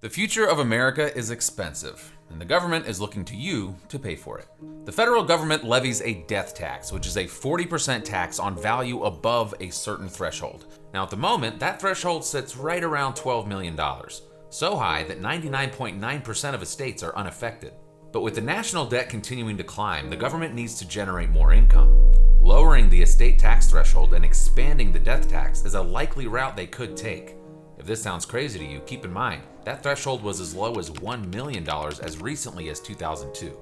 The future of America is expensive, and the government is looking to you to pay for it. The federal government levies a death tax, which is a 40% tax on value above a certain threshold. Now, at the moment, that threshold sits right around $12 million, so high that 99.9% of estates are unaffected. But with the national debt continuing to climb, the government needs to generate more income. Lowering the estate tax threshold and expanding the death tax is a likely route they could take. If this sounds crazy to you, keep in mind, that threshold was as low as $1 million as recently as 2002.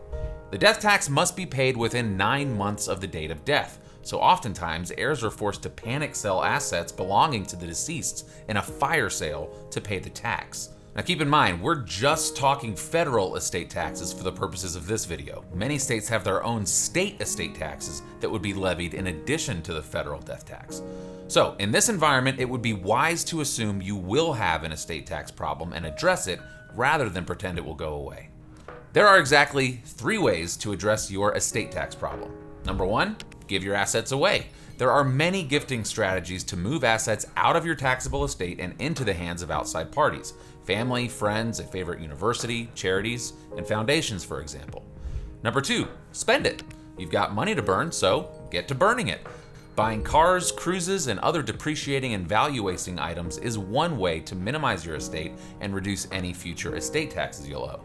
The death tax must be paid within 9 months of the date of death, so oftentimes heirs are forced to panic sell assets belonging to the deceased in a fire sale to pay the tax. Now keep in mind, we're just talking federal estate taxes for the purposes of this video. Many states have their own state estate taxes that would be levied in addition to the federal death tax. So in this environment, it would be wise to assume you will have an estate tax problem and address it rather than pretend it will go away. There are exactly 3 ways to address your estate tax problem. Number 1, give your assets away. There are many gifting strategies to move assets out of your taxable estate and into the hands of outside parties. Family, friends, a favorite university, charities, and foundations, for example. Number 2, spend it. You've got money to burn, so get to burning it. Buying cars, cruises, and other depreciating and value-wasting items is one way to minimize your estate and reduce any future estate taxes you'll owe.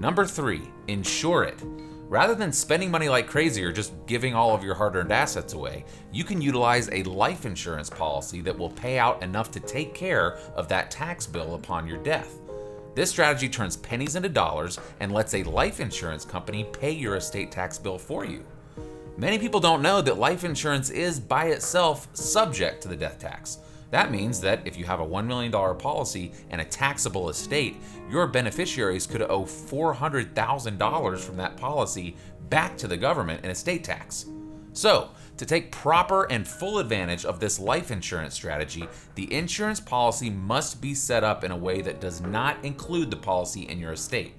Number 3, insure it. Rather than spending money like crazy or just giving all of your hard-earned assets away, you can utilize a life insurance policy that will pay out enough to take care of that tax bill upon your death. This strategy turns pennies into dollars and lets a life insurance company pay your estate tax bill for you. Many people don't know that life insurance is by itself subject to the death tax. That means that if you have a $1 million policy and a taxable estate, your beneficiaries could owe $400,000 from that policy back to the government in estate tax. So, to take proper and full advantage of this life insurance strategy, the insurance policy must be set up in a way that does not include the policy in your estate.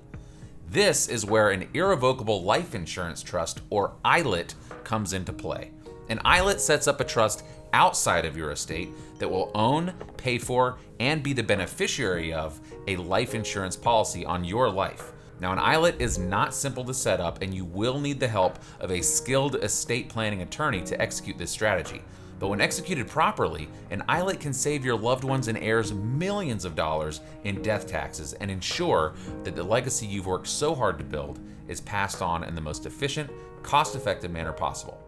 This is where an irrevocable life insurance trust, or ILIT, comes into play. An ILIT sets up a trust outside of your estate that will own, pay for, and be the beneficiary of a life insurance policy on your life. Now, an ILIT is not simple to set up, and you will need the help of a skilled estate planning attorney to execute this strategy. But when executed properly, an ILIT can save your loved ones and heirs millions of dollars in death taxes and ensure that the legacy you've worked so hard to build is passed on in the most efficient, cost-effective manner possible.